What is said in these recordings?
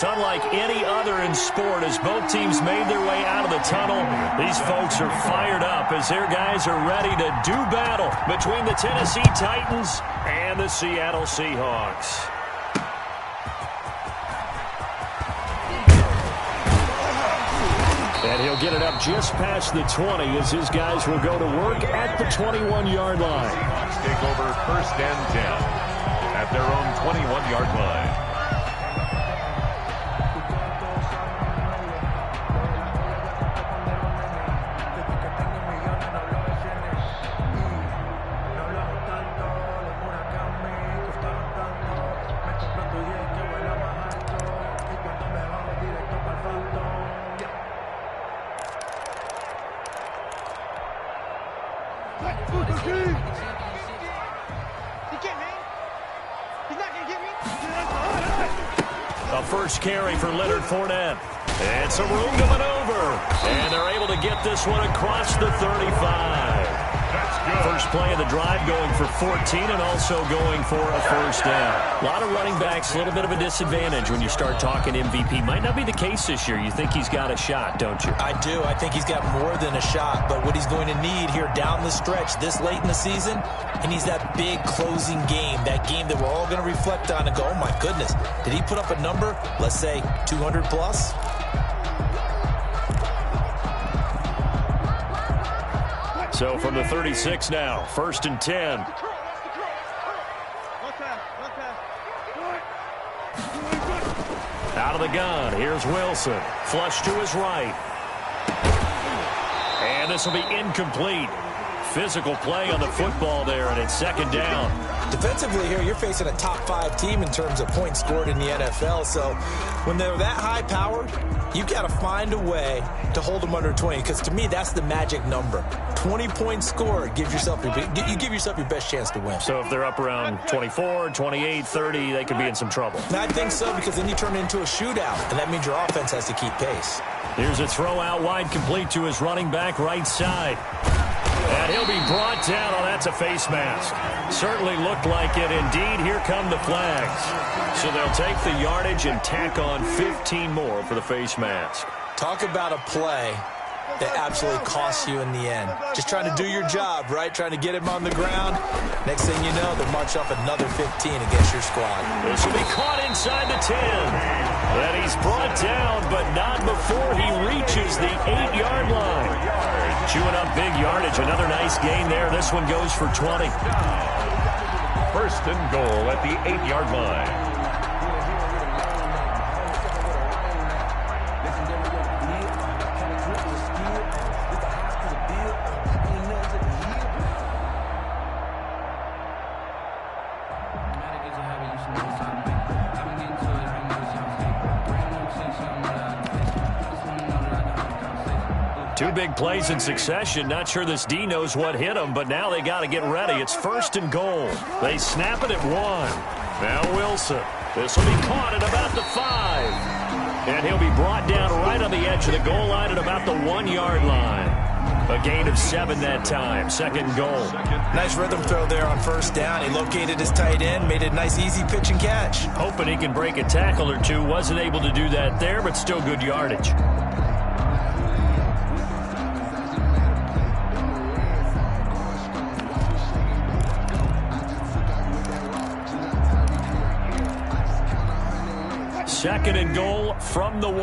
Unlike any other in sport, as both teams made their way out of the tunnel, these folks are fired up as their guys are ready to do battle between the Tennessee Titans and the Seattle Seahawks. And he'll get it up just past the 20 as his guys will go to work at the 21-yard line. Seahawks take over 1st and 10 at their own 21-yard line. A first carry for Leonard Fournette. And some room to maneuver. And they're able to get this one across the 35. That's good. First play of the drive going for 14 and also going for a first down. A lot of running backs, a little bit of a disadvantage when you start talking MVP. Might not be the case this year. You think he's got a shot, don't you? I do. I think he's got more than a shot. But what he's going to need here down the stretch this late in the season, he needs that big closing game, that game that we're all going to reflect on and go, oh, my goodness, did he put up a number, let's say 200 plus? So from the 36 now, 1st and 10. Out of the gun, here's Wilson. Flush to his right. And this will be incomplete. Physical play on the football there, and it's 2nd down. Defensively here, you're facing a top 5 team in terms of points scored in the NFL. So when they're that high powered, you've got to find a way to hold them under 20. Because to me, that's the magic number. 20 points scored gives yourself you give yourself your best chance to win. So if they're up around 24, 28, 30, they could be in some trouble. I think so, because then you turn it into a shootout, and that means your offense has to keep pace. Here's a throw out wide, complete to his running back right side. And he'll be brought down. Oh, that's a face mask. Certainly looked like it. Indeed, here come the flags. So they'll take the yardage and tack on 15 more for the face mask. Talk about a play that absolutely costs you in the end. Just trying to do your job, right? Trying to get him on the ground. Next thing you know, they'll march up another 15 against your squad. This will be caught inside the 10. And he's brought down, but not before he reaches the 8-yard line. Chewing up big yardage. Another nice gain there. This one goes for 20. 1st and goal at the 8-yard line. Two big plays in succession. Not sure this D knows what hit him, but now they got to get ready. It's 1st and goal. They snap it at 1. Now Wilson. This will be caught at about the 5. And he'll be brought down right on the edge of the goal line at about the 1-yard line. A gain of 7 that time. 2nd and goal. Nice rhythm throw there on 1st down. He located his tight end, made a nice easy pitch and catch. Hoping he can break a tackle or two. Wasn't able to do that there, but still good yardage. Second and goal from the 1.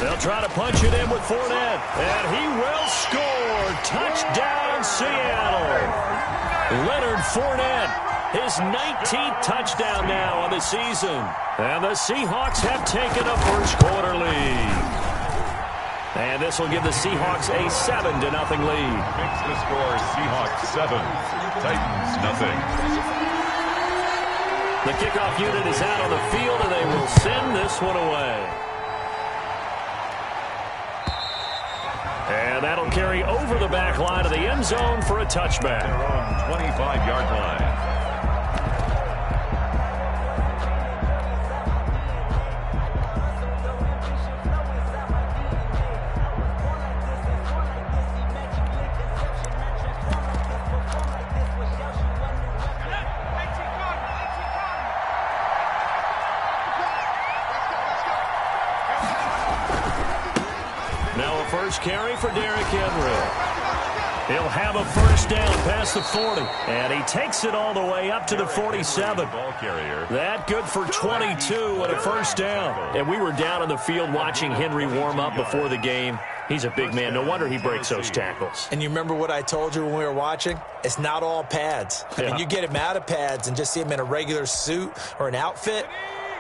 They'll try to punch it in with Fournette, and he will score. Touchdown, Seattle. Leonard Fournette, his 19th touchdown now on the season. And the Seahawks have taken a first quarter lead. And this will give the Seahawks a 7-0 lead. Makes the score Seahawks 7, Titans nothing. The kickoff unit is out on the field, and they will send this one away. And that'll carry over the back line of the end zone for a touchback. Their own 25-yard line. first carry for Derrick Henry. He'll have a first down past the 40. And he takes it all the way up to the 47. That good for 22 and a first down. And we were down on the field watching Henry warm up before the game. He's a big man. No wonder he breaks those tackles. And you remember what I told you when we were watching? It's not all pads. I mean, you get him out of pads and just see him in a regular suit or an outfit.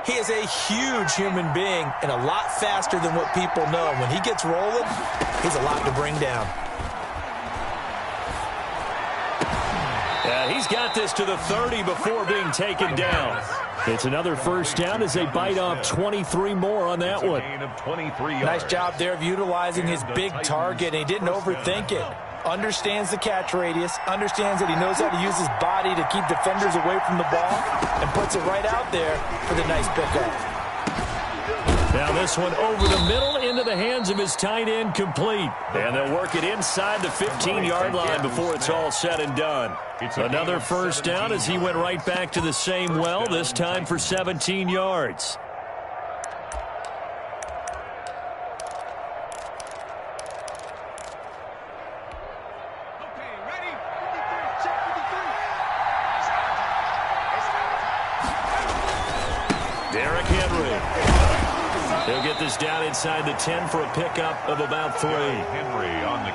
He is a huge human being and a lot faster than what people know. And when he gets rolling, he's a lot to bring down. Yeah, he's got this to the 30 before being taken down. It's another first down as they bite off 23 more on that one. Nice job there of utilizing his big target, and he didn't overthink it. Understands the catch radius, understands that he knows how to use his body to keep defenders away from the ball, and puts it right out there for the nice pickup. Now this one over the middle into the hands of his tight end, complete. And they'll work it inside the 15-yard line before it's all said and done. Another first down as he went right back to the same well, this time for 17 yards. Derrick Henry. He'll get this down inside the 10 for a pickup of about 3.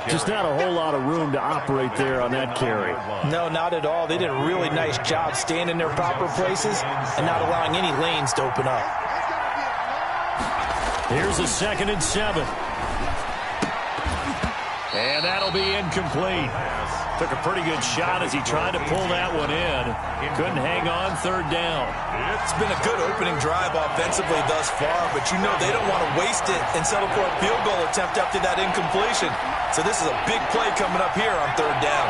Just not a whole lot of room to operate there on that carry. No, not at all. They did a really nice job staying in their proper places and not allowing any lanes to open up. Here's a 2nd and 7. And that'll be incomplete. Took a pretty good shot as he tried to pull that one in. Couldn't hang on, 3rd down. It's been a good opening drive offensively thus far, but you know they don't want to waste it and settle for a field goal attempt after that incompletion. So this is a big play coming up here on 3rd down.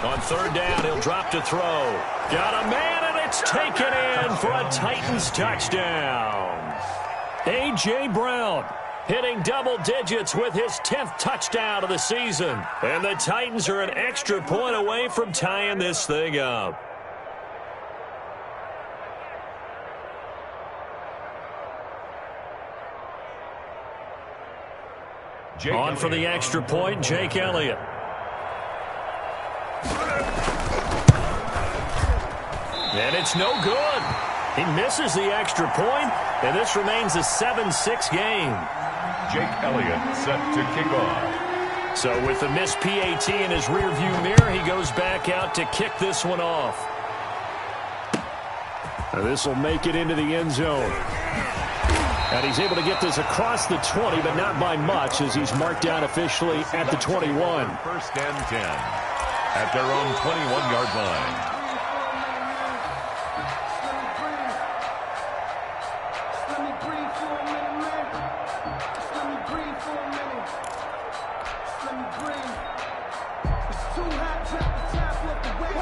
On 3rd down, he'll drop to throw. Got a man, and it's taken in for a Titans touchdown. A.J. Brown hitting double digits with his 10th touchdown of the season. And the Titans are an extra point away from tying this thing up. On for the extra point, Jake Elliott. And it's no good. He misses the extra point, and this remains a 7-6 game. Jake Elliott set to kick off. So with the missed PAT in his rearview mirror, he goes back out to kick this one off. Now this will make it into the end zone. And he's able to get this across the 20, but not by much, as he's marked down officially at the 21. 1st and 10 at their own 21-yard line.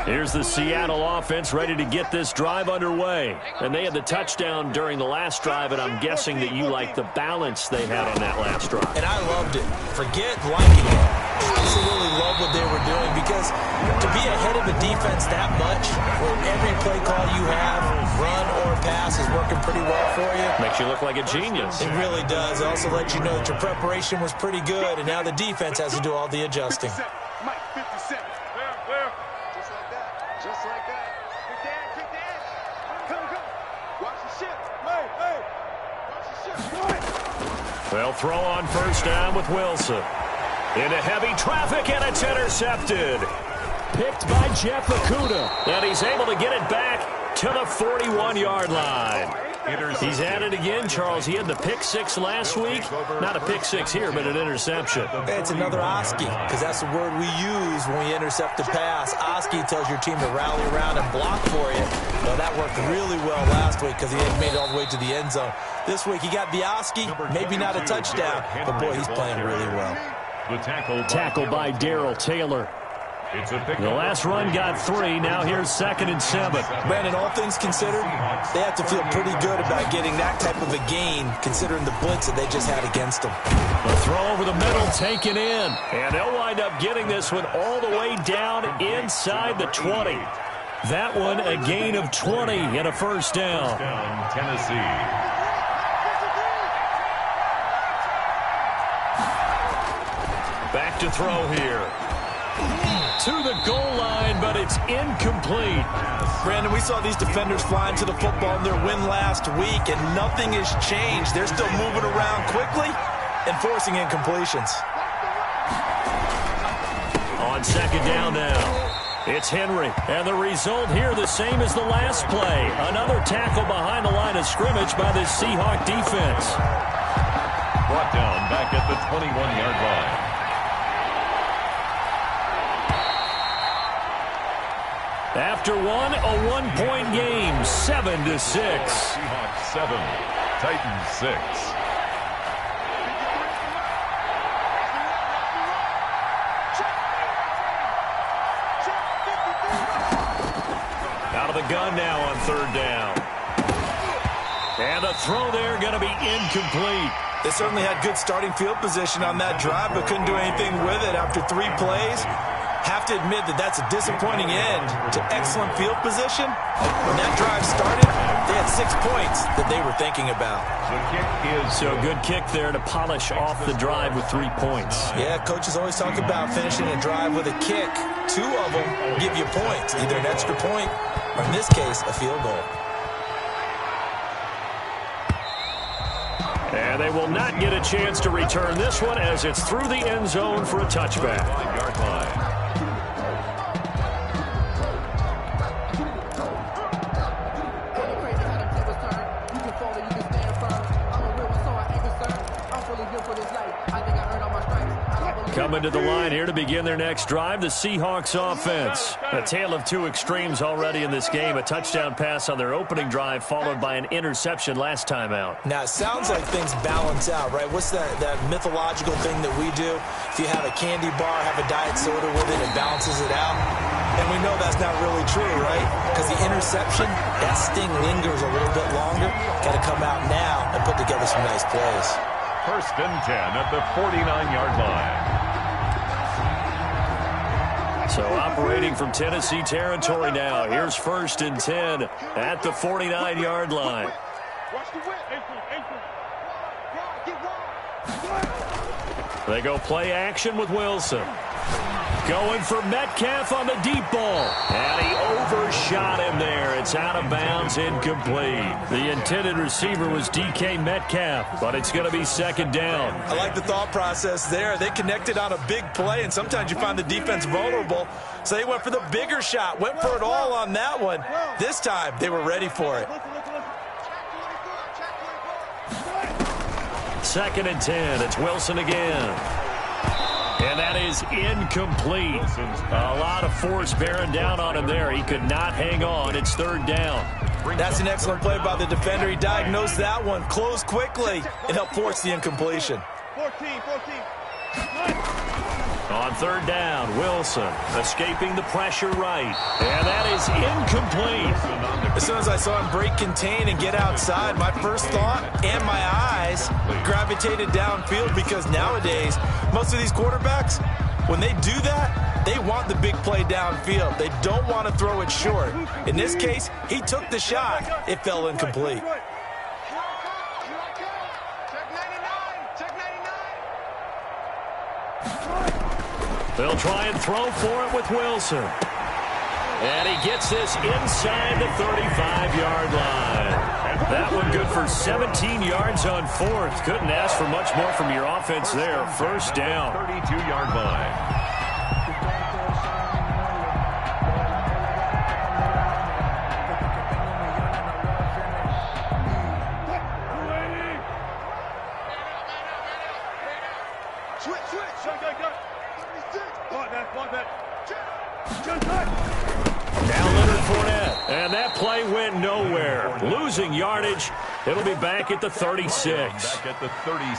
Here's the Seattle offense ready to get this drive underway. And they had the touchdown during the last drive, and I'm guessing that you like the balance they had on that last drive. And I loved it. Forget liking it. Absolutely love what they were doing, because to be ahead of a defense that much, where every play call you have, run or pass, is working pretty well for you. Makes you look like a genius. It really does. It also lets you know that your preparation was pretty good, and now the defense has to do all the adjusting. They'll throw on 1st down with Wilson. Into heavy traffic, and it's intercepted. Picked by Jeff Okudah. And he's able to get it back to the 41-yard line. He's at it again, Charles. He had the pick 6 last week. Not a pick 6 here, but an interception. It's another Oski, because that's the word we use when we intercept a pass. Oski tells your team to rally around and block for you. Well, that worked really well last week because he hadn't made it all the way to the end zone. This week he got the Oski, maybe not a touchdown, but boy, he's playing really well. Tackle by Darrell Taylor. The last run got 3. Now here's 2nd and 7. Brandon, all things considered, they have to feel pretty good about getting that type of a gain, considering the blitz that they just had against them. The throw over the middle taken in. And they'll wind up getting this one all the way down inside the 20. That one a gain of 20 and a first down. Tennessee. Back to throw here. To the goal line, but it's incomplete. Brandon, we saw these defenders flying to the football in their win last week, and nothing has changed. They're still moving around quickly and forcing incompletions. On second down now. It's Henry, and the result here the same as the last play. Another tackle behind the line of scrimmage by this Seahawk defense. Brought down back at the 21-yard line. After one, a one-point game, 7-6. Seahawks 7, Titans 6. Out of the gun now on third down. And the throw there going to be incomplete. They certainly had good starting field position on that drive, but couldn't do anything with it after 3 plays. Have to admit that that's a disappointing end to excellent field position. When that drive started, they had 6 points that they were thinking about. So good kick there to polish off the drive with 3 points. Yeah, coaches always talk about finishing a drive with a kick. 2 of them give you points, either an extra point or, in this case, a field goal. And they will not get a chance to return this one as it's through the end zone for a touchback. 5-yard line. Coming to the line here to begin their next drive, the Seahawks offense. A tale of 2 extremes already in this game. A touchdown pass on their opening drive followed by an interception last time out. Now, it sounds like things balance out, right? What's that mythological thing that we do? If you have a candy bar, have a diet soda with it, it balances it out. And we know that's not really true, right? Because the interception, that sting lingers a little bit longer. Got to come out now and put together some nice plays. First and 10 at the 49-yard line. So operating from Tennessee territory now. Here's first and 10 at the 49-yard line. They go play action with Wilson. Going for Metcalf on the deep ball. And he overshot him there. It's out of bounds, incomplete. The intended receiver was DK Metcalf, but it's going to be second down. I like the thought process there. They connected on a big play, and sometimes you find the defense vulnerable. So they went for the bigger shot, went for it all on that one. This time, they were ready for it. Second and 10. It's Wilson again. And that is incomplete. A lot of force bearing down on him there. He could not hang on. It's third down. That's an excellent play by the defender. He diagnosed that one, closed quickly, and helped force the incompletion. 14. On third down, Wilson escaping the pressure right. And that is incomplete. As soon as I saw him break contain and get outside, my first thought and my eyes gravitated downfield, because nowadays, most of these quarterbacks, when they do that, they want the big play downfield. They don't want to throw it short. In this case, he took the shot. It fell incomplete. They'll try and throw for it with Wilson. And he gets this inside the 35-yard line. That one good for 17 yards on fourth. Couldn't ask for much more from your offense there. First down. 32-yard line. Now Leonard Fournette. And that play went nowhere. Losing yardage. It'll be back at the 36.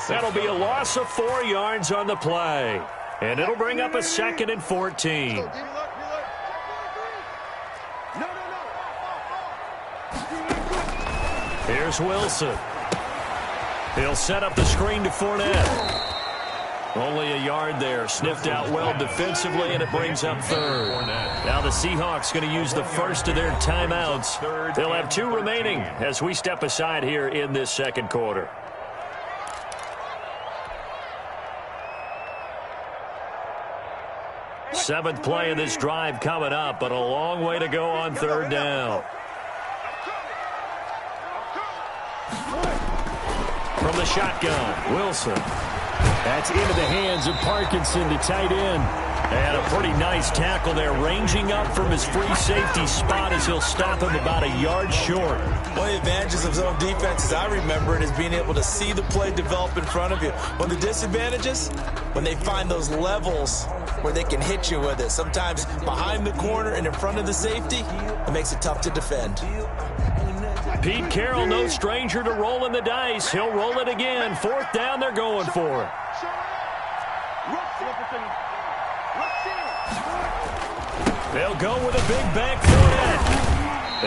That'll be a loss of 4 yards on the play. And it'll bring up a second and 14. Here's Wilson. He'll set up the screen to Fournette. Only a yard there. Sniffed out well defensively, and it brings up third. Now the Seahawks going to use the first of their timeouts. They'll have 2 remaining as we step aside here in this second quarter. Seventh play of this drive coming up, but a long way to go on third down. From the shotgun, Wilson. That's into the hands of Parkinson, the tight end. And a pretty nice tackle there, ranging up from his free safety spot as he'll stop him about a yard short. One of the advantages of zone defense, as I remember it, is being able to see the play develop in front of you. One of the disadvantages, when they find those levels where they can hit you with it, sometimes behind the corner and in front of the safety, it makes it tough to defend. Pete Carroll, no stranger to rolling the dice. He'll roll it again. Fourth down, they're going for it. They'll go with a big bank for it.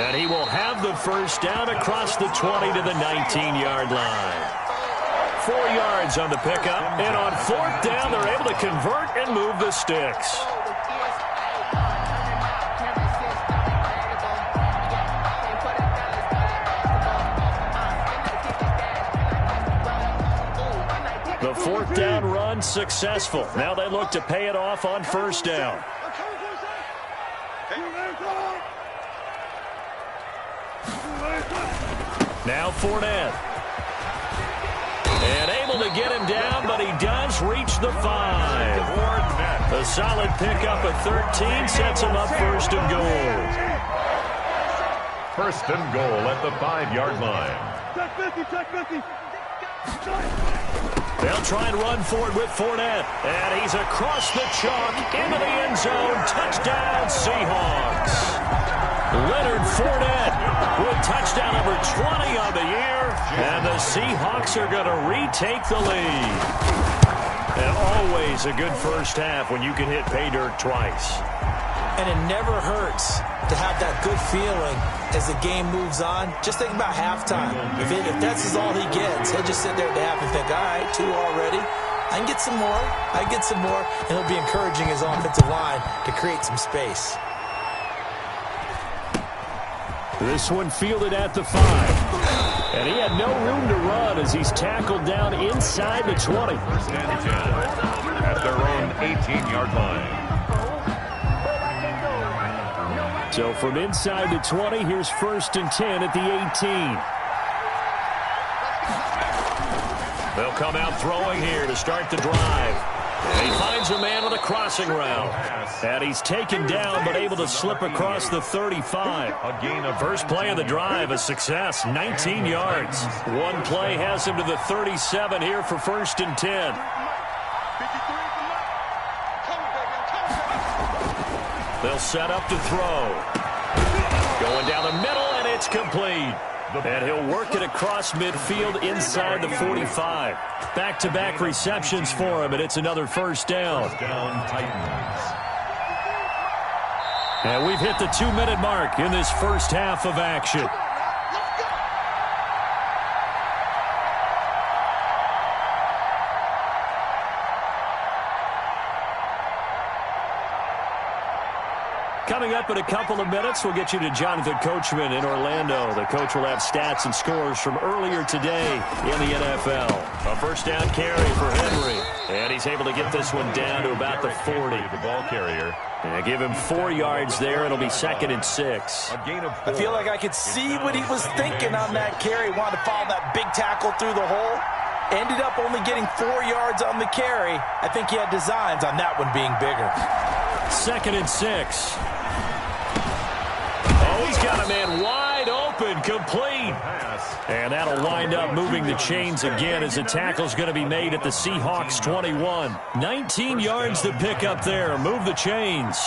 And he will have the first down across the 20 to the 19-yard line. 4 yards on the pickup. And on fourth down, they're able to convert and move the sticks. The fourth down run successful. Now they look to pay it off on first down. Now Fournette. And able to get him down, but he does reach the 5. A solid pickup at 13 sets him up first and goal. First and goal at the 5-yard line. They'll try and run for it with Fournette. And he's across the chalk into the end zone. Touchdown, Seahawks. Leonard Fournette with touchdown number 20 on the year. And the Seahawks are going to retake the lead. And always a good first half when you can hit pay dirt twice. And it never hurts to have that good feeling as the game moves on. Just think about halftime. If that's all he gets, he'll just sit there at the half and think, all right, 2 already. I can get some more. I can get some more. And he'll be encouraging his offensive line to create some space. This one fielded at the 5. And he had no room to run as he's tackled down inside the 20. First and 10 at their own 18-yard line. So from inside the 20, here's first and 10 at the 18. They'll come out throwing here to start the drive. And he finds a man with a crossing route. And he's taken down but able to slip across the 35. First play of the drive, a success, 19 yards. One play has him to the 37 here for first and 10. They'll set up to throw. Going down the middle, and it's complete. And he'll work it across midfield inside the 45. Back-to-back receptions for him, and it's another first down. And we've hit the 2-minute mark in this first half of action. Coming up in a couple of minutes, we'll get you to Jonathan Coachman in Orlando. The coach will have stats and scores from earlier today in the NFL. A first down carry for Henry. And he's able to get this one down to about the 40. The ball carrier. And give him 4 yards there. It'll be 2nd and 6. I feel like I could see what he was thinking on that carry. Wanted to follow that big tackle through the hole. Ended up only getting 4 yards on the carry. I think he had designs on that one being bigger. 2nd and 6. He's got a man wide open, complete. And that'll wind up moving the chains again as the tackle's going to be made at the Seahawks 21. 19 yards to pick up there. Move the chains.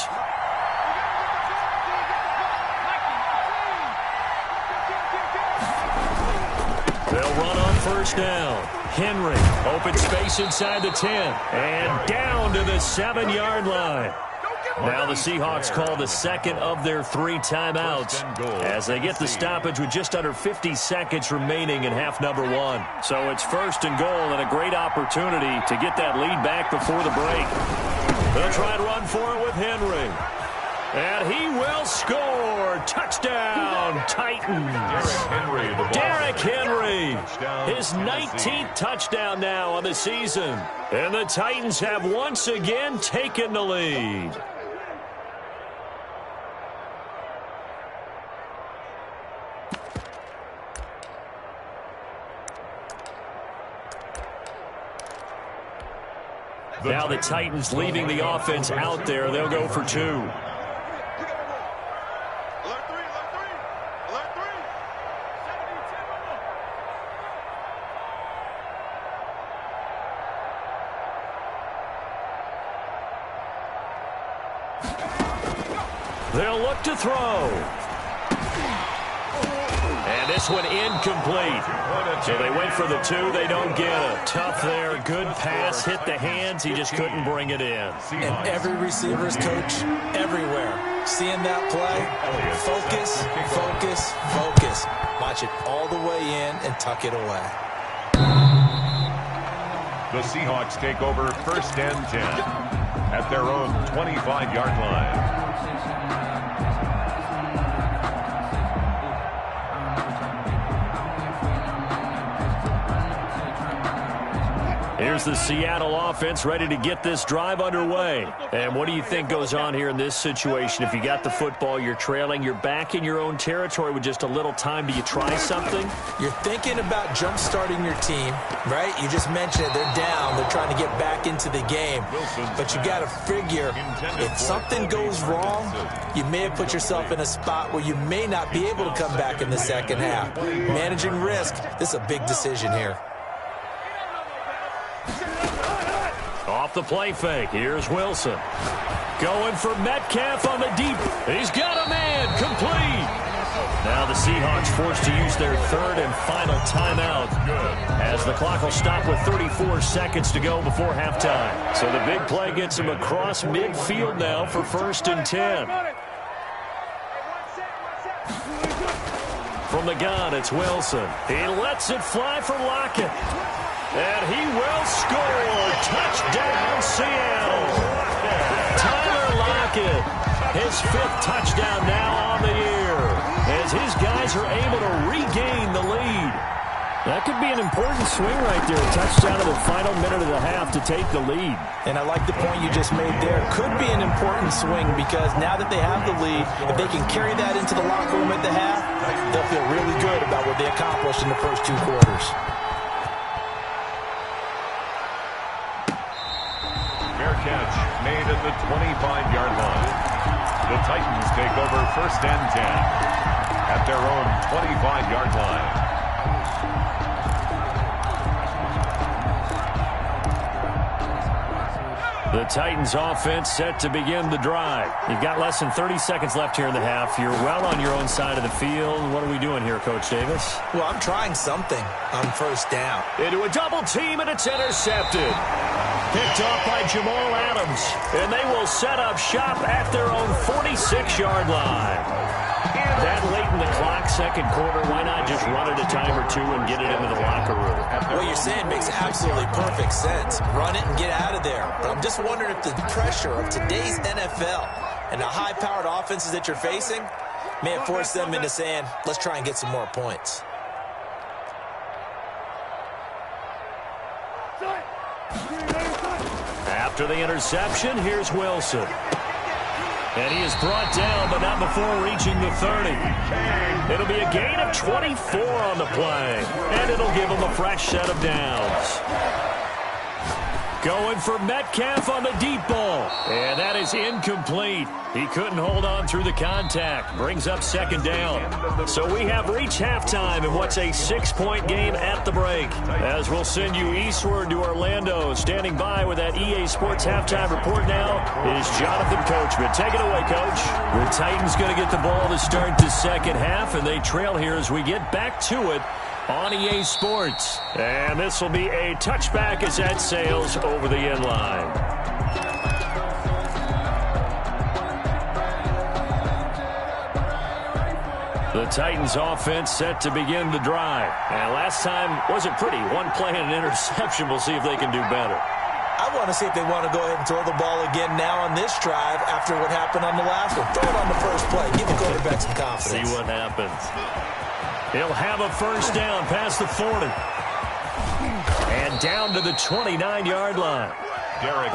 They'll run on first down. Henry, open space inside the 10. And down to the 7-yard line. Now the Seahawks call the second of their 3 timeouts as they get the stoppage with just under 50 seconds remaining in half number 1. So it's 1st and goal and a great opportunity to get that lead back before the break. They'll try and run for it with Henry. And he will score. Touchdown, Titans. Derrick Henry. His 19th touchdown now on the season. And the Titans have once again taken the lead. Now the Titans leaving the offense out there. They'll go for 2. They'll look to throw. And this one incomplete. So they went for the 2. They don't get it. Tough there. Good pass. Hit the hands. He just couldn't bring it in. And every receiver's coach everywhere. Seeing that play, focus, focus, focus. Watch it all the way in and tuck it away. The Seahawks take over 1st and 10 at their own 25-yard line. Here's the Seattle offense ready to get this drive underway. And what do you think goes on here in this situation? If you got the football, you're trailing, you're back in your own territory with just a little time. Do you try something? You're thinking about jump-starting your team, right? You just mentioned it. They're down. They're trying to get back into the game. But you got to figure if something goes wrong, you may have put yourself in a spot where you may not be able to come back in the second half. Managing risk, this is a big decision here. Off the play fake. Here's Wilson. Going for Metcalf on the deep. He's got a man. Complete. Now the Seahawks forced to use their 3rd and final timeout as the clock will stop with 34 seconds to go before halftime. So the big play gets him across midfield now for 1st and 10. From the gun, it's Wilson. He lets it fly for Lockett. And he will score. Touchdown, Seattle. Tyler Lockett, his 5th touchdown now on the year, as his guys are able to regain the lead. That could be an important swing right there. A touchdown in the final minute of the half to take the lead. And I like the point you just made there. Could be an important swing because now that they have the lead, if they can carry that into the locker room at the half, they'll feel really good about what they accomplished in the first 2 quarters. Catch made at the 25-yard line. The Titans take over 1st and 10 at their own 25-yard line. The Titans offense set to begin the drive. You've got less than 30 seconds left here in the half. You're well on your own side of the field. What are we doing here, Coach Davis? Well, I'm trying something on 1st down. Into a double team, and it's intercepted. Picked off by Jamal Adams. And they will set up shop at their own 46-yard line. That late in the clock, 2nd quarter, why not just run it a time or 2 and get it into the locker room? What you're saying makes absolutely perfect sense. Run it and get out of there. But I'm just wondering if the pressure of today's NFL and the high-powered offenses that you're facing may have forced them into saying, let's try and get some more points. After the interception, here's Wilson. And he is brought down, but not before reaching the 30. It'll be a gain of 24 on the play, and it'll give him a fresh set of downs. Going for Metcalf on the deep ball, and that is incomplete. He couldn't hold on through the contact. Brings up 2nd down. So we have reached halftime in what's a 6-point game at the break. As we'll send you eastward to Orlando. Standing by with that EA Sports halftime report now is Jonathan Coachman. Take it away, Coach. The Titans going to get the ball to start the second half, and they trail here as we get back to it on EA Sports. And this will be a touchback as that sails over the end line. The Titans offense set to begin the drive. And last time wasn't pretty. One play and an interception. We'll see if they can do better. I want to see if they want to go ahead and throw the ball again now on this drive after what happened on the last one. Throw it on the first play. Give the quarterback some confidence. See what happens. He'll have a first down past the 40. And down to the 29-yard line.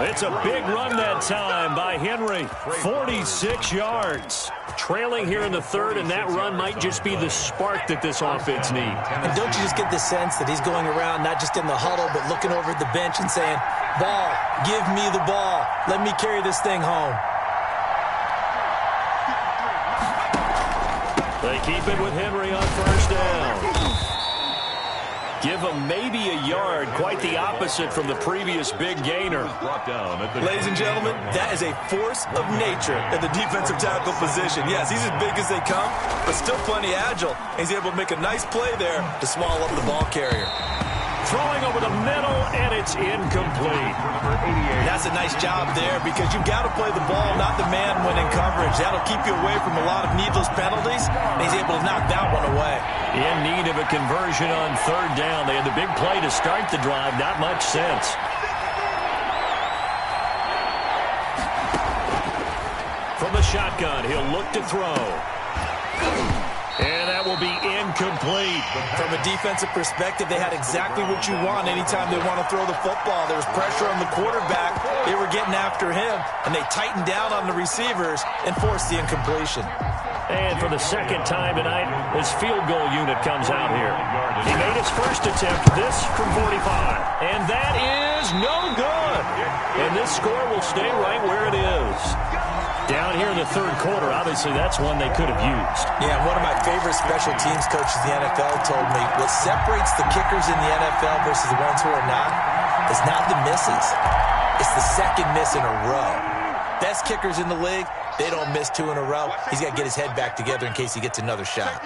It's a big run that time by Henry. 46 yards. Trailing here in the third, and that run might just be the spark that this offense needs. And don't you just get the sense that he's going around not just in the huddle, but looking over at the bench and saying, ball, give me the ball. Let me carry this thing home. They keep it with Henry on first down. Give him maybe a yard, quite the opposite from the previous big gainer. Ladies and gentlemen, that is a force of nature in the defensive tackle position. Yes, he's as big as they come, but still plenty agile. He's able to make a nice play there to swallow up the ball carrier. Throwing over the middle, and it's incomplete. That's a nice job there because you've got to play the ball, not the man when in coverage. That'll keep you away from a lot of needless penalties, and he's able to knock that one away. In need of a conversion on third down. They had the big play to start the drive. Not much sense. From the shotgun, he'll look to throw. And that will be incomplete. From a defensive perspective, they had exactly what you want anytime they want to throw the football. There was pressure on the quarterback. They were getting after him, and they tightened down on the receivers and forced the incompletion. And for the second time tonight, his field goal unit comes out here. He made his first attempt, this from 45. And that is no good. And this score will stay right where it is. Down here in the third quarter, obviously that's one they could have used. Yeah, one of my favorite special teams coaches in the NFL told me what separates the kickers in the NFL versus the ones who are not is not the misses. It's the second miss in a row. Best kickers in the league, they don't miss two in a row. He's got to get his head back together in case he gets another shot.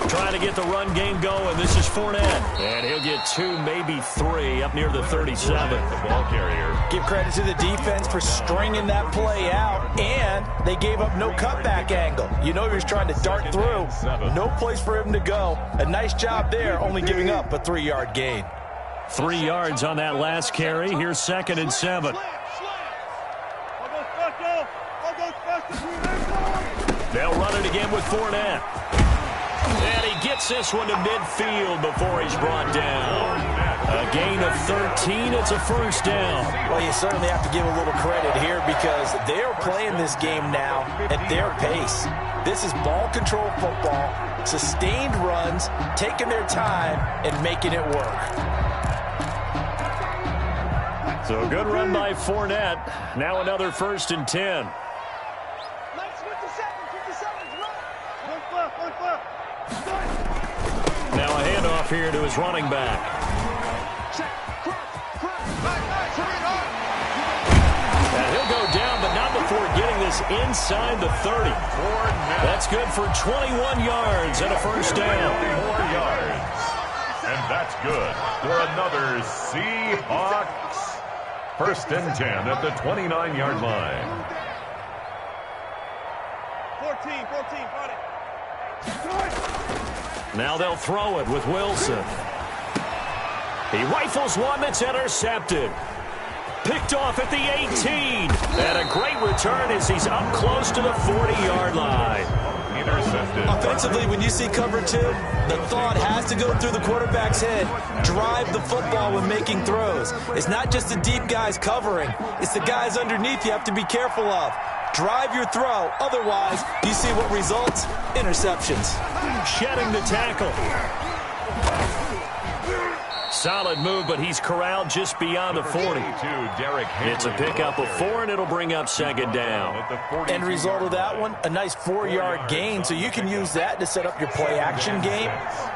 Trying to get the run game going. This is Fournette. And he'll get two, maybe three, up near the 37. The ball carrier. Give credit to the defense for stringing that play out, and they gave up no cutback angle. You know he was trying to dart through. No place for him to go. A nice job there, only giving up a 3-yard gain. 3 yards on that last carry. Here's 2nd and 7. They'll run it again with Fournette. And he gets this one to midfield before he's brought down. A gain of 13. It's a first down. Well, you certainly have to give a little credit here because they're playing this game now at their pace. This is ball control football, sustained runs, taking their time, and making it work. So a good run by Fournette. Now another 1st and 10. Now a handoff here to his running back. And he'll go down, but not before getting this inside the 30. That's good for 21 yards and a first down. 4 yards. And that's good for another Seahawks. 1st and 10 at the 29-yard line. 14, got it. Now they'll throw it with Wilson. He rifles one that's intercepted. Picked off at the 18. And a great return as he's up close to the 40-yard line. Intercepted. Offensively, when you see cover 2, the thought has to go through the quarterback's head. Drive the football when making throws. It's not just the deep guys covering. It's the guys underneath you have to be careful of. Drive your throw. Otherwise, you see what results? Interceptions. Shedding the tackle. Solid move, but he's corralled just beyond the 40. It's a pickup of 4, and it'll bring up 2nd down. End result of that one, a nice 4-yard gain, so you can use that to set up your play-action game,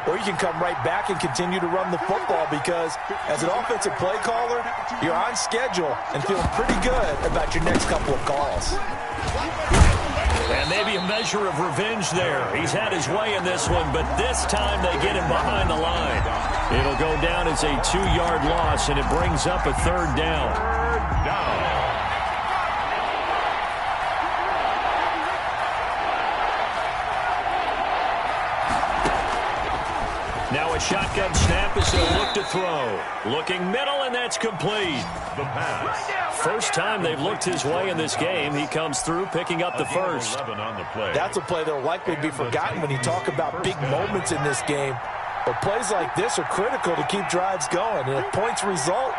or you can come right back and continue to run the football because as an offensive play caller, you're on schedule and feeling pretty good about your next couple of calls. And maybe a measure of revenge there. He's had his way in this one, but this time they get him behind the line. It'll go down as a 2-yard loss, and it brings up a 3rd down. Now a shotgun snap as he'll look to throw. Looking middle, and that's complete. The pass. First time they've looked his way in this game. He comes through picking up the first. On the play. That's a play that will likely be forgotten when you talk about big moments in this game. But plays like this are critical to keep drives going. And if points result,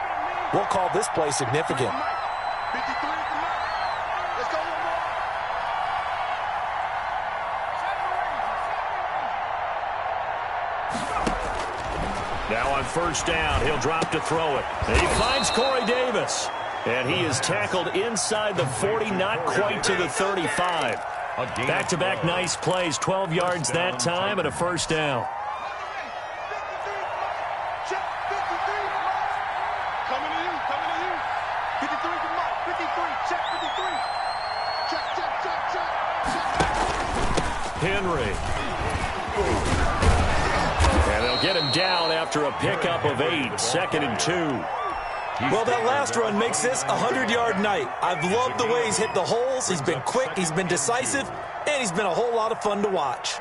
we'll call this play significant. Now on first down, he'll drop to throw it. He finds Corey Davis. And he is tackled inside the 40, not quite to the 35. Back-to-back nice plays, 12 yards that time and a first down. Henry. And they'll get him down after a pickup of 8, 2nd and 2. Well, that last run makes this a 100-yard night. I've loved the way he's hit the holes. He's been quick, he's been decisive, and he's been a whole lot of fun to watch.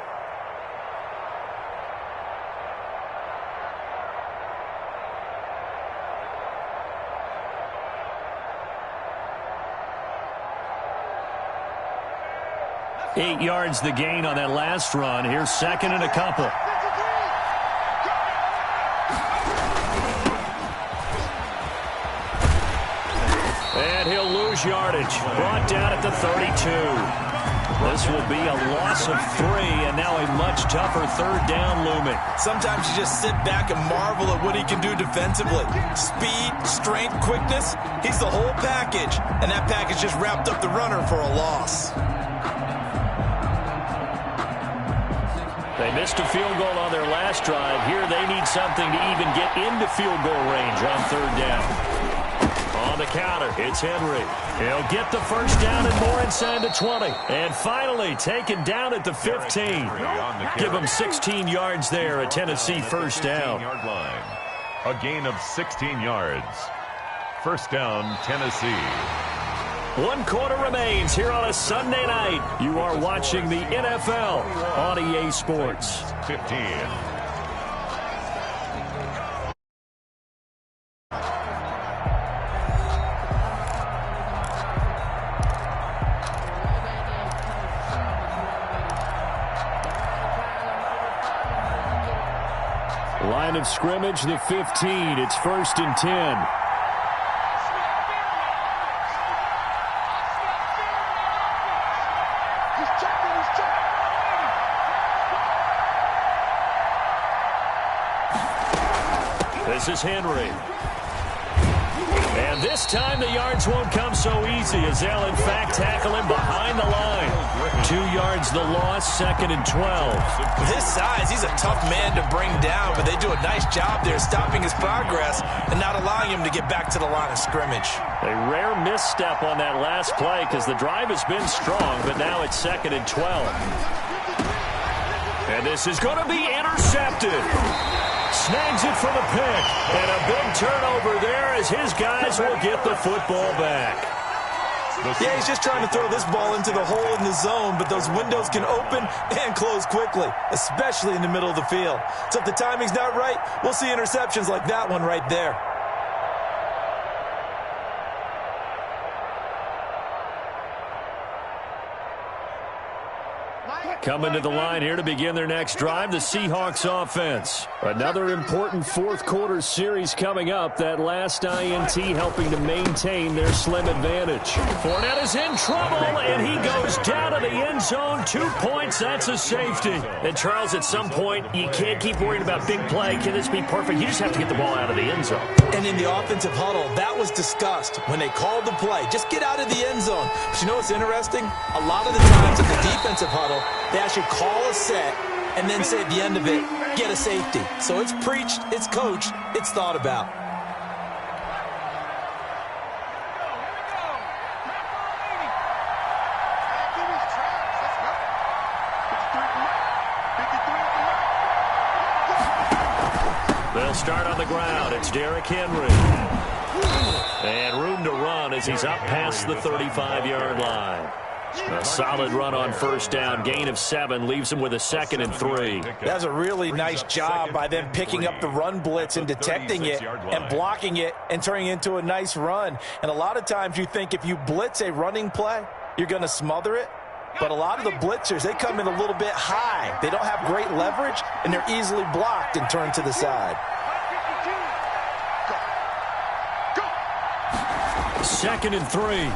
Eight yards the gain on that last run. Here's 2nd and a couple. And he'll lose yardage. Brought down at the 32. This will be a loss of 3, and now a much tougher 3rd down looming. Sometimes you just sit back and marvel at what he can do defensively. Speed, strength, quickness, he's the whole package. And that package just wrapped up the runner for a loss. They missed a field goal on their last drive. Here they need something to even get into field goal range on 3rd down. On the counter, it's Henry. He'll get the first down and more inside the 20. And finally taken down at the 15. Give him 16 yards there, a Tennessee first down. A gain of 16 yards. First down, Tennessee. 1 quarter remains here on a Sunday night. You are watching the NFL on EA Sports. 15. Line of scrimmage, the 15. It's 1st and 10. This is Henry. And this time the yards won't come so easy as they'll in fact tackle him behind the line. 2 yards the loss, 2nd and 12. With his size, he's a tough man to bring down, but they do a nice job there stopping his progress and not allowing him to get back to the line of scrimmage. A rare misstep on that last play because the drive has been strong, but now it's 2nd and 12. And this is going to be intercepted. Snags it for the pick. And a big turnover there as his guys will get the football back. Yeah, he's just trying to throw this ball into the hole in the zone, but those windows can open and close quickly, especially in the middle of the field. So if the timing's not right, we'll see interceptions like that one right there. Coming to the line here to begin their next drive, the Seahawks offense. Another important 4th quarter series coming up. That last INT helping to maintain their slim advantage. Fournette is in trouble, and he goes down to the end zone. 2 points, that's a safety. And Charles, at some point, you can't keep worrying about big play. Can this be perfect? You just have to get the ball out of the end zone. And in the offensive huddle, that was discussed when they called the play. Just get out of the end zone. But you know what's interesting? A lot of the times in the defensive huddle, they actually call a set and then say at the end of it, get a safety. So it's preached, it's coached, it's thought about. They'll start on the ground. It's Derrick Henry. And room to run as he's up past the 35-yard line. A solid run on first down. Gain of 7 leaves him with a 2nd and 3. That's a really nice job by them picking up the run blitz and detecting it and blocking it and turning it into a nice run. And a lot of times you think if you blitz a running play, you're going to smother it. But a lot of the blitzers, they come in a little bit high. They don't have great leverage, and they're easily blocked and turned to the side. 2nd and 3.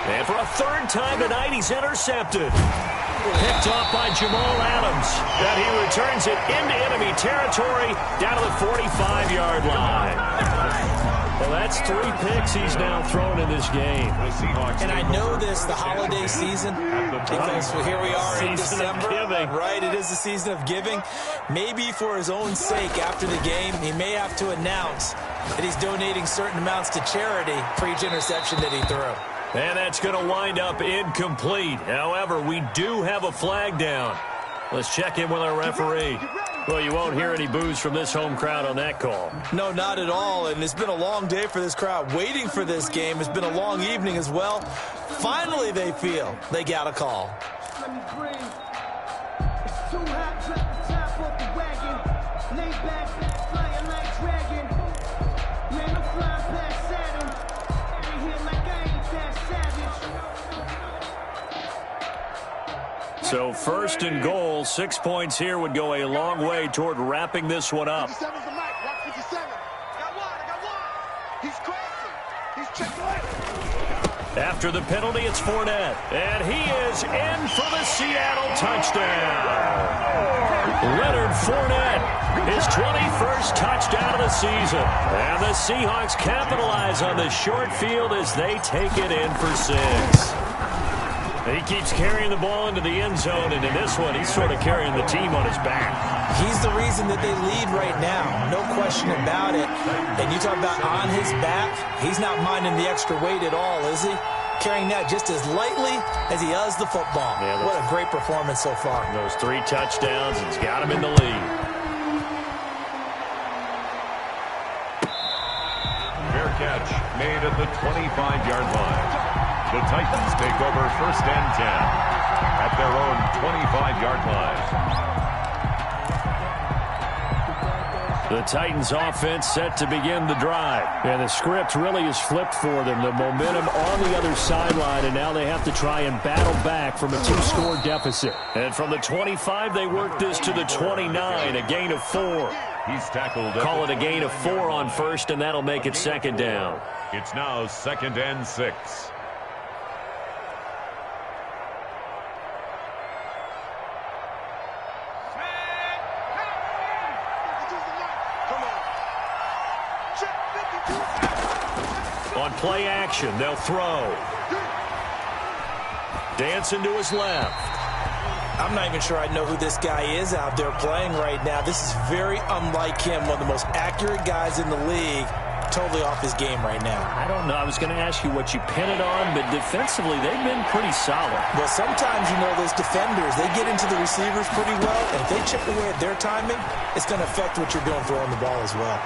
And for a 3rd time tonight, he's intercepted. Picked off by Jamal Adams. And he returns it into enemy territory down to the 45-yard line. Well, that's 3 picks he's now thrown in this game. And I know this, the holiday season, because here we are in December. Right, it is the season of giving. Maybe for his own sake after the game, he may have to announce that he's donating certain amounts to charity for each interception that he threw. And that's going to wind up incomplete. However, we do have a flag down. Let's check in with our referee. Well, you won't hear any boos from this home crowd on that call. No, not at all. And it's been a long day for this crowd waiting for this game. It's been a long evening as well. Finally, they feel they got a call. So 1st and goal, 6 points here would go a long way toward wrapping this one up. After the penalty, it's Fournette. And he is in for the Seattle touchdown. Leonard Fournette, his 21st touchdown of the season. And the Seahawks capitalize on the short field as they take it in for 6. He keeps carrying the ball into the end zone, and in this one, he's sort of carrying the team on his back. He's the reason that they lead right now, no question about it. And you talk about on his back, he's not minding the extra weight at all, is he? Carrying that just as lightly as he does the football. Yeah, what a great performance so far. Those 3 touchdowns, he's got him in the lead. Fair catch made at the 25-yard line. The Titans take over 1st and 10 at their own 25-yard line. The Titans offense set to begin the drive. And the script really is flipped for them. The momentum on the other sideline, and now they have to try and battle back from a 2-score deficit. And from the 25, they work this to the 29, a gain of 4. He's tackled. Call it a gain of 4 on 1st, and that'll make it 2nd down. It's now 2nd and 6. On play action, they'll throw. Dancing to his left. I'm not even sure I know who this guy is out there playing right now. This is very unlike him, one of the most accurate guys in the league. Totally off his game right now. I don't know. I was going to ask you what you pin it on, but defensively, they've been pretty solid. Well, sometimes, you know, those defenders, they get into the receivers pretty well, and if they chip away at their timing, it's going to affect what you're doing throwing the ball as well.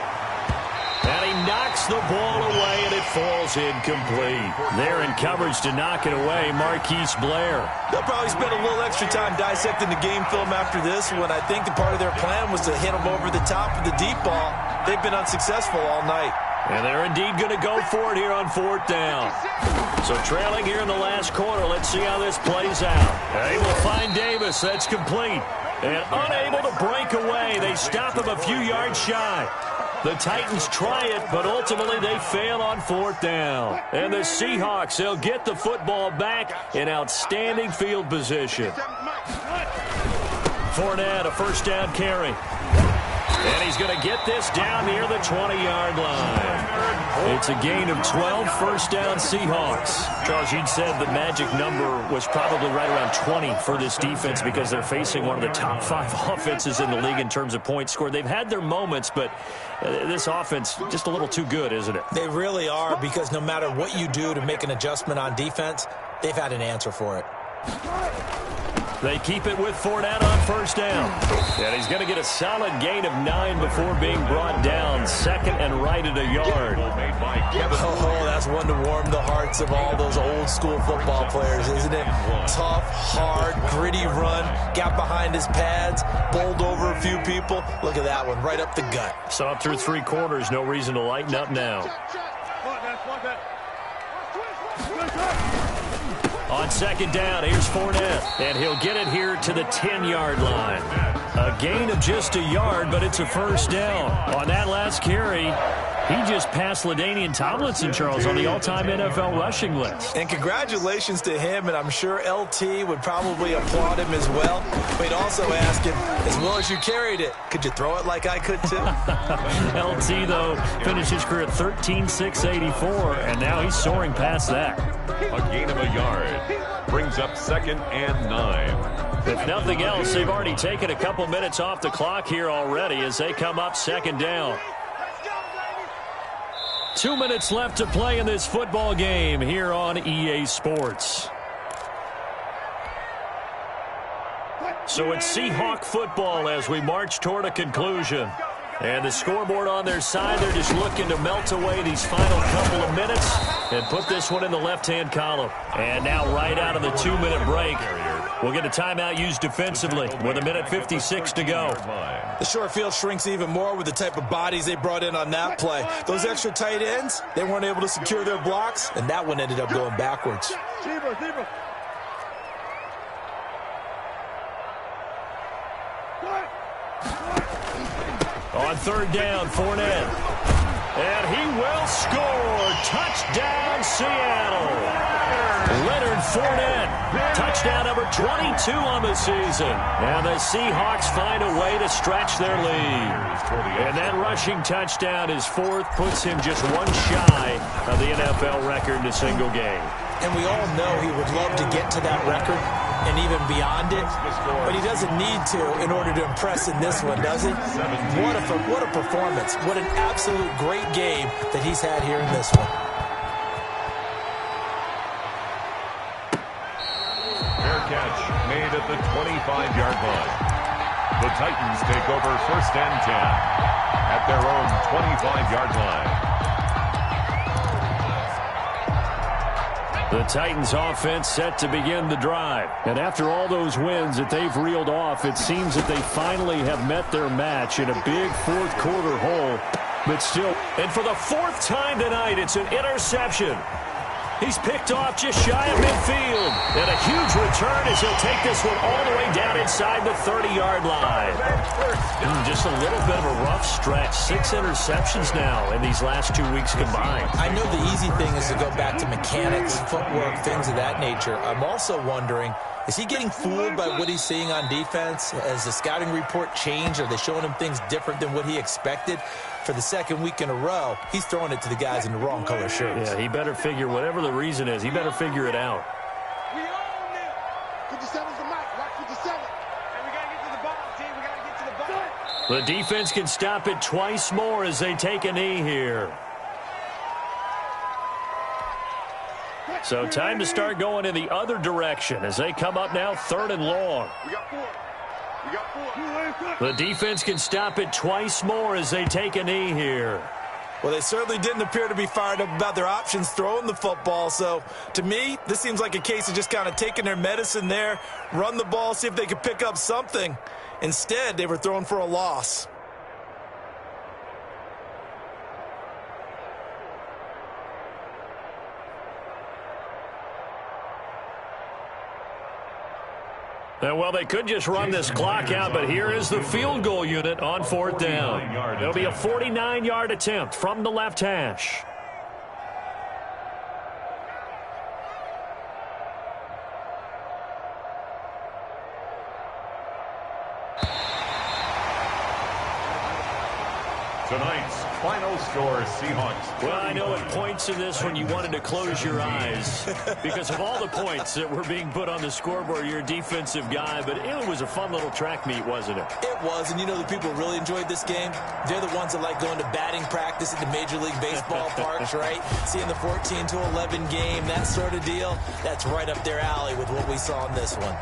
And he knocks the ball away, and it falls incomplete. They're in coverage to knock it away, Marquise Blair. They'll probably spend a little extra time dissecting the game film after this one. I think the part of their plan was to hit them over the top of the deep ball. They've been unsuccessful all night. And they're indeed going to go for it here on 4th down. So trailing here in the last quarter, let's see how this plays out. Able to find Davis, that's complete. And unable to break away, they stop him a few yards shy. The Titans try it, but ultimately they fail on 4th down. And the Seahawks, they'll get the football back in outstanding field position. Fournette, a 1st down carry. And he's going to get this down near the 20-yard line. It's a gain of 12, 1st down Seahawks. Charles, you'd said the magic number was probably right around 20 for this defense because they're facing one of the top 5 offenses in the league in terms of points scored. They've had their moments, but this offense just a little too good, isn't it? They really are, because no matter what you do to make an adjustment on defense, they've had an answer for it. They keep it with Fournette on first down. And he's going to get a solid gain of 9 before being brought down. Second and right at a yard. Oh, that's one to warm the hearts of all those old school football players, isn't it? Tough, hard, gritty run. Got behind his pads, bowled over a few people. Look at that one, right up the gut. Saw through 3 quarters. No reason to lighten up now. On second down, here's Fournette, and he'll get it here to the 10-yard line. A gain of just a yard, but it's a first down. On that last carry, he just passed LaDainian Tomlinson, Charles, on the all-time NFL rushing list. And congratulations to him, and I'm sure LT would probably applaud him as well. But he'd also ask him, as well as you carried it, could you throw it like I could too? LT, though, finished his career at 13.684, and now he's soaring past that. A gain of a yard brings up 2nd and 9. If nothing else, they've already taken a couple minutes off the clock here already as they come up 2nd down. 2 minutes left to play in this football game here on EA Sports. So it's Seahawk football as we march toward a conclusion. And the scoreboard on their side, they're just looking to melt away these final couple of minutes and put this one in the left-hand column. And now right out of the 2-minute break, we'll get a timeout used defensively with 1:56 to go. The short field shrinks even more with the type of bodies they brought in on that play. Those extra tight ends, they weren't able to secure their blocks, and that one ended up going backwards. On third down, Fournette. And he will score. Touchdown, Seattle. Leonard Fournette. Touchdown number 22 on the season. And the Seahawks find a way to stretch their lead. And that rushing touchdown, his 4th, puts him just one shy of the NFL record in a single game. And we all know he would love to get to that record and even beyond it, but he doesn't need to in order to impress in this one, does he? What a performance. What an absolute great game that he's had here in this one. Fair catch made at the 25-yard line. The Titans take over 1st and 10 at their own 25-yard line. The Titans offense set to begin the drive. And after all those wins that they've reeled off, it seems that they finally have met their match in a big 4th quarter hole. But still, and for the 4th time tonight, it's an interception. He's picked off just shy of midfield. And a huge return as he'll take this one all the way down inside the 30-yard line. Just a little bit of a rough stretch. 6 interceptions now in these last 2 weeks combined. I know the easy thing is to go back to mechanics, footwork, things of that nature. I'm also wondering, is he getting fooled by what he's seeing on defense? Has the scouting report changed? Are they showing him things different than what he expected? For the 2nd week in a row, he's throwing it to the guys in the wrong color shirts. Yeah, he better figure, whatever the reason is, he better figure it out. We own it. 57's the mic. Watch 57. And we got to get to the ball, team. We got to get to the ball. The defense can stop it twice more as they take a knee here. So time to start going in the other direction as they come up now 3rd and long. We got 4. We got 4. The defense can stop it twice more as they take a knee here. Well, they certainly didn't appear to be fired up about their options throwing the football. So, to me, this seems like a case of just kind of taking their medicine there, run the ball, see if they could pick up something. Instead, they were throwing for a loss. And, well, they could just run this clock out, but here is the field goal unit on 4th down. It'll be a 49-yard attempt from the left hash. Tonight's final score, Seahawks. Well, I know at points in this one you wanted to close your eyes because of all the points that were being put on the scoreboard. You're a defensive guy, but it was a fun little track meet, wasn't it? It was, and you know the people who really enjoyed this game? They're the ones that like going to batting practice at the Major League Baseball parks, right? Seeing the 14-11 game, that sort of deal. That's right up their alley with what we saw in this one.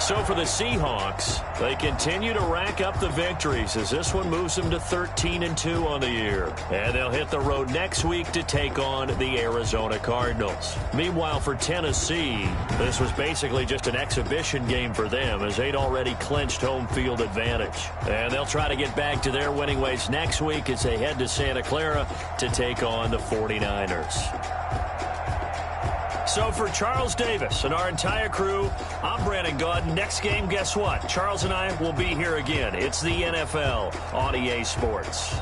So for the Seahawks, they continue to rack up the victories as this one moves them to 13-2 on the year. And they'll hit the road next week to take on the Arizona Cardinals. Meanwhile, for Tennessee, this was basically just an exhibition game for them as they'd already clinched home field advantage. And they'll try to get back to their winning ways next week as they head to Santa Clara to take on the 49ers. So for Charles Davis and our entire crew, I'm Brandon Gaudin. Next game, guess what? Charles and I will be here again. It's the NFL on EA Sports.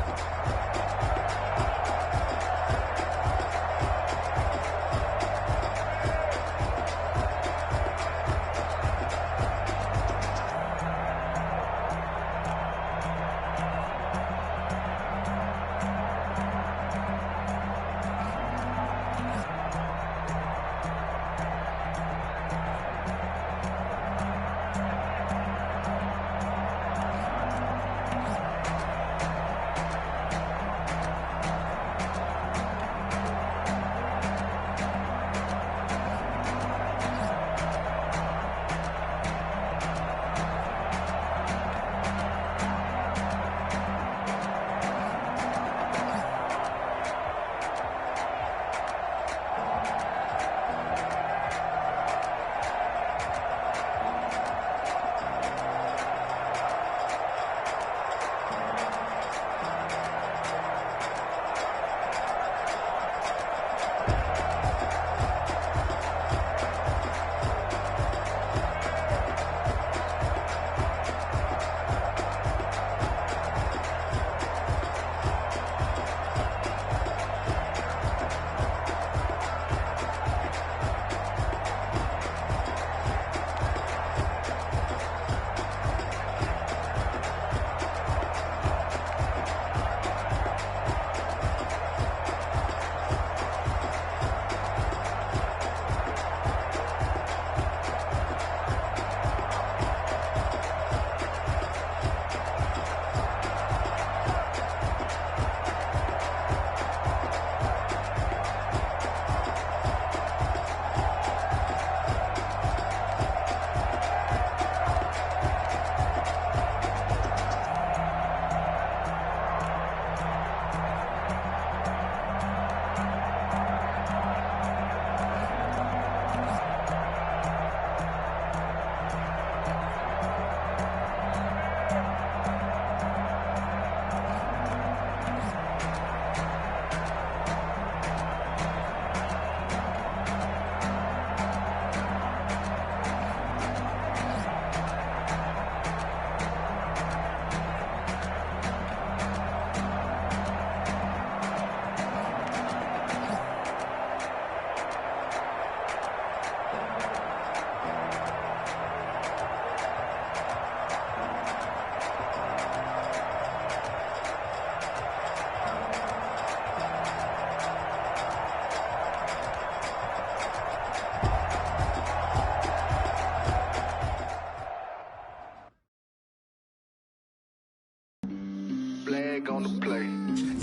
Flag on the play.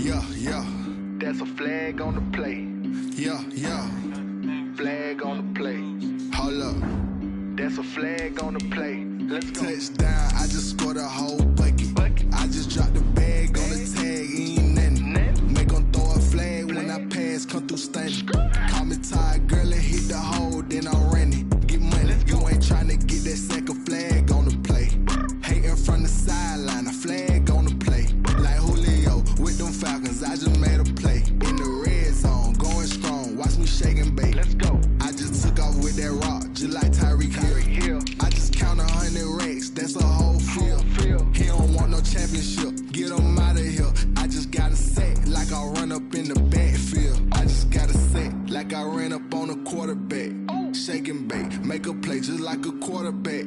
Yeah, yeah. That's a flag on the play. Yeah, yeah. Flag on the play. Hold up. That's a flag on the play. Let's go. Touchdown, I just scored a whole bucket. I just dropped the bag on the tag, ain't nothing. Make 'em throw a flag when I pass, come through stunning. Call me tired, girl, and hit the hole, then I'm running. Get money, you ain't tryna get that second flag on the play. Hating from the sideline, a flag on the play. Like Julio with them Falcons, I just made a play. In the red zone, going strong, watch me shake and bake. Let's go. I just took off with that rock, just like Tyreek Hill. I just count 100 racks, that's a whole field. He don't want no championship, get him out of here. I just got a set, like I run up in the backfield. I just got a set, like I ran up on a quarterback. Shake and bake, make a play just like a quarterback.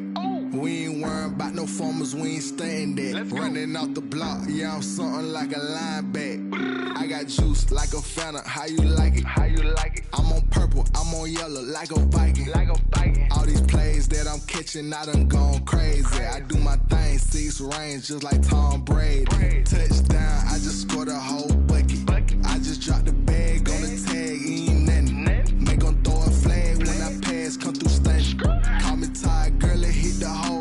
We ain't worrying about no formers, we ain't staying there. Running off the block, yeah, I'm something like a linebacker. I got juice like a Fanta, how you like it? How you like it? I'm on purple, I'm on yellow, like a Viking. Like a Viking. All these plays that I'm catching, I done gone crazy. I do my thing, 6 range, just like Tom Brady. Touchdown, I just scored a whole bucket. I just dropped the bag on the tag, ain't nothing. Make 'em throw a flag when I pass, come through stunning. Call me tired, girl, and hit the hole.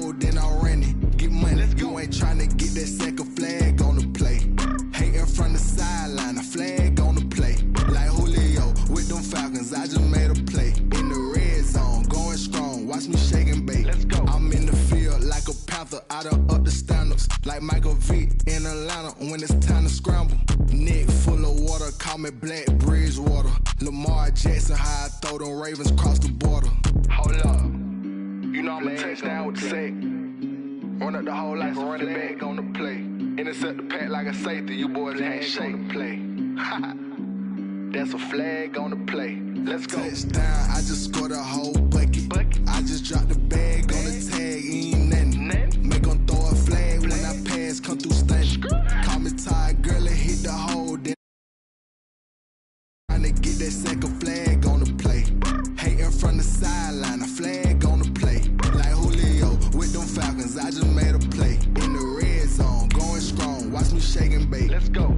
it's time to scramble. Neck full of water, call me Black Bridgewater. Lamar Jackson, how I throw them Ravens across the border. Hold up. You know I'm a touchdown with the sack. Run up the whole like a running back on the play. Intercept the pack like a safety. You boys ain't shake the play. That's a flag on the play. Let's go. Touchdown, I just scored a whole bucket. I just dropped the bag on the tag, ain't nothing. Make them throw a flag when I pass, come through stunning. Call me tired, girl, and hit the hole. Then trying to get that second flag on the play. Hating from the sideline, a flag on the play. Like Julio with them Falcons, I just made a play. In the red zone, going strong, watch me shake and bake. Let's go.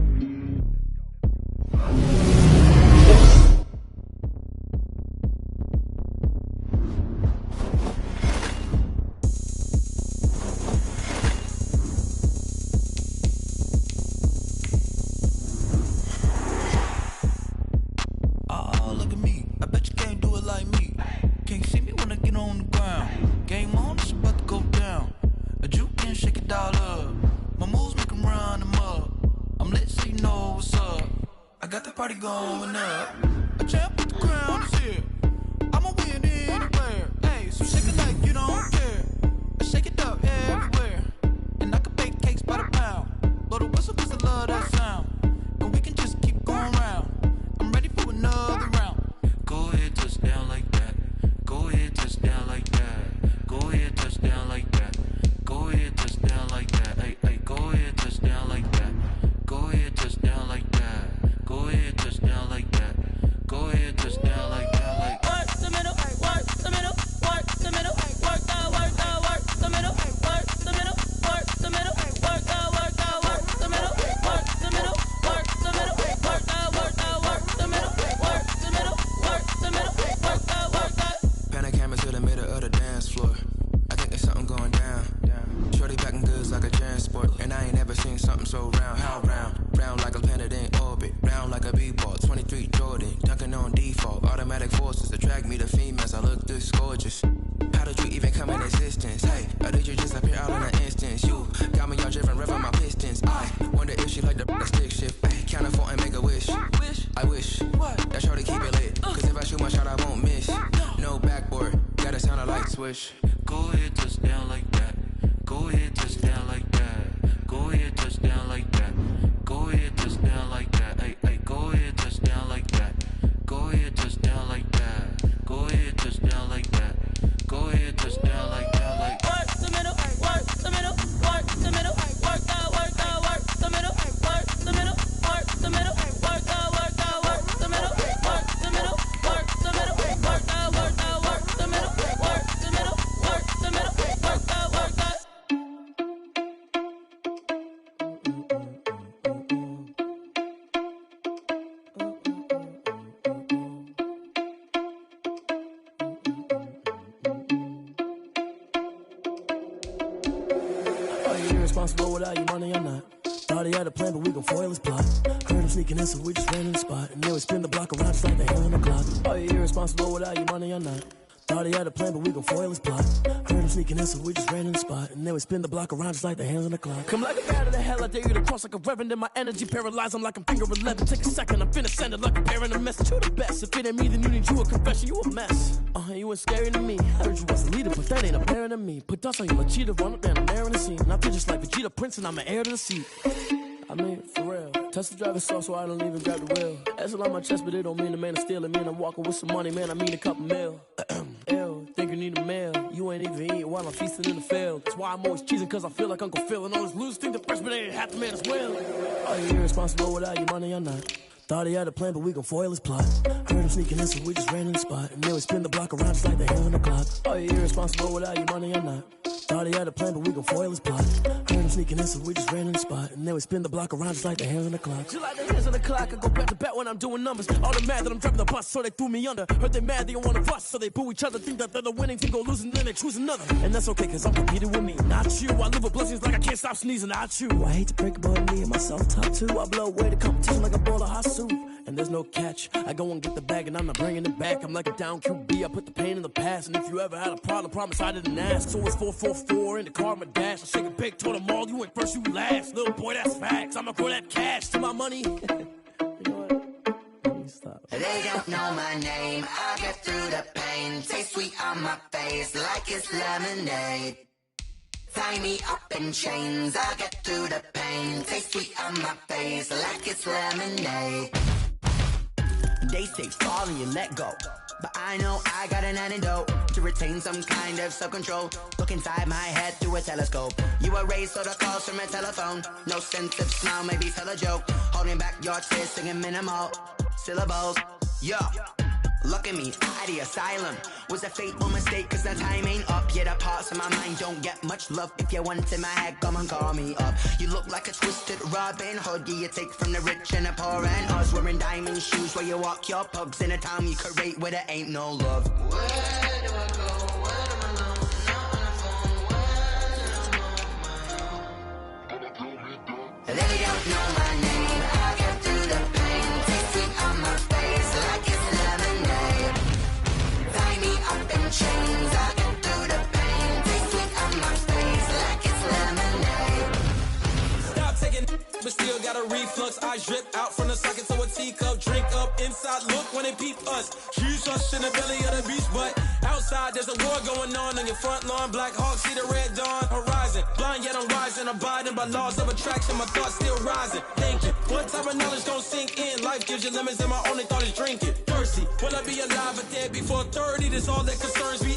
Party going up. A champ with the crown is here. I'ma win anywhere. Hey, so shake it like you don't care. Shake it up everywhere. And I can bake cakes by the pound. Blow the whistle cause I love that sound. And we can just keep going round. I'm ready for another round. Go ahead, touch down like that. Go ahead, touch down like that. Go ahead, touch down like that. Go ahead, touch down like that. Hey, hey, go ahead, touch down like that. Go ahead, touch down like that. Go ahead, touch down like that. Go ahead, touch down like that. Like work the middle, work the middle, work the middle, work the middle, work the middle, work the middle, work the middle, work the middle, work the middle, work the middle, work the middle, work the middle, work the middle, work the. Pan a camera to the middle of the dance floor. I think there's something going down. Shorty packing goods like a transport, and I ain't never seen something so round. How round? Round like a planet in orbit, round like a b-ball. 23 Jordan, dunking on default. Automatic forces attract me to females. I look this gorgeous. How did you even come in existence? Hey, or did you just appear out in an instance? You got me all driven, revving my pistons. I wonder if she like the stick shift. Ay, count it 4 and make a wish. I wish that shorty keep it lit. Cause if I shoot my shot, I won't miss. No backboard, gotta sound a light switch. Go ahead, touch down like that. Go ahead, touch down like that. Go ahead, touch down like that. Go ahead, touch down like that. Hey, hey, go ahead, touch down like that. Go ahead, touch down like that. Go ahead, touch down like that. Go ahead, touch down like that. Like work the middle, work the middle, work the middle, work the middle, work the middle, work the middle, work the middle, work the middle, work the middle, work the middle, work the middle, work the middle, work the middle, work the middle, work the middle, work the. Responsible without your money or not. Thought he had a plan, but we gon' foil his plot. Heard him sneaking in, so we just ran in the spot. And then we spin the block around just like the hand on the clock. Are you irresponsible without your money or not? Thought he had a plan, but we gon' foil his plot. Heard him sneaking in, so we just ran in the spot. And then we spin the block around just like the hands on the clock. Come like a bat of the hell, I dare you to cross like a reverend. In my energy paralyzed, I'm like I'm finger 11. Take a second, I'm finna send it like a parent a message. You the best, if it ain't me, then you need you a confession. You a mess. You ain't scary to me. I heard you was a leader, but that ain't apparent to me. Put dust on you, a cheetah, run up down, I'm there in the scene. And I feel just like Vegeta Prince, and I'm an heir to the seat. I mean, for real. Touch the driver's soft, so I don't even grab the wheel. That's a lot on my chest, but it don't mean the man is stealing. Man, I'm walking with some money, man, I mean a couple mil. Ew, think you need a meal. You ain't even eating while I'm feasting in the field. That's why I'm always cheesing, cause I feel like Uncle Phil. And all those losers think the freshman ain't half the man as well. Are you irresponsible without your money or not? Thought he had a plan, but we gon' foil his plot. Heard him sneaking in, so we just ran in the spot. And then we spin the block around just like the hand on the clock. Are you irresponsible without your money or not? Thought he had a plan, but we gon' foil his plot. Heard him sneaking in, so we just ran in the spot. And then we spin the block around just like the hands on the clock. Just like the hands on the clock, I go back to back when I'm doing numbers. All the mad that I'm driving the bus, so they threw me under. Heard they mad, they don't wanna bust, so they boo each other. Think that they're the winning team, go losing, then they choose another. And that's okay, cause I'm competing with me, not you. I live with blessings like I can't stop sneezing, not you. I hate to break it, but me and myself top two. I blow away the competition like a bowl of hot soup. And and there's no catch. I go and get the bag and I'm not bringing it back. I'm like a down QB, I put the pain in the past. And if you ever had a problem, promise I didn't ask. So it's 444 in the car, my dash. I shake a big, told them all, you ain't first, you last. Little boy, that's facts. I'ma grow that cash to my money. You know what? Stop. They don't know my name. I get through the pain. Taste sweet on my face like it's lemonade. Tie me up in chains. I get through the pain. Taste sweet on my face like it's lemonade. They say fall and you let go, but I know I got an antidote to retain some kind of self-control. Look inside my head through a telescope. You erase all the calls from a telephone. No sense of smile, maybe tell a joke. Holding back your tears, singing minimal syllables. Yo, look at me, out the asylum. Was a fateful mistake, cause the time ain't up. Yet the parts of my mind don't get much love. If you want in my head, come and call me up. You look like a twisted Robin Hood. You take from the rich and the poor and us. Wearing diamond shoes where you walk your pugs. In a town you create where there ain't no love. Where do I go? Where am I alone? Not on the phone. Where am I on? They don't know my name. I get through the pain. Taste sweet on my face like it's lemonade. Tie me up in chains. I get through the pain. Taste sweet on my face like it's lemonade. Stop taking, but still got a reflux. I drip out from the socket to a teacup. Drink up inside, look when they peep us. Choose us in the belly of the beast, but outside there's a war going on your front lawn. Black Hawk, see the red dawn horizon. Blind yet I'm rising, abiding by laws of attraction. My thoughts still rising, thinking what type of knowledge gon' sink in? Life gives you limits and my only thought is drinking. Thirsty, will I be alive or dead before 30? That's all that concerns me.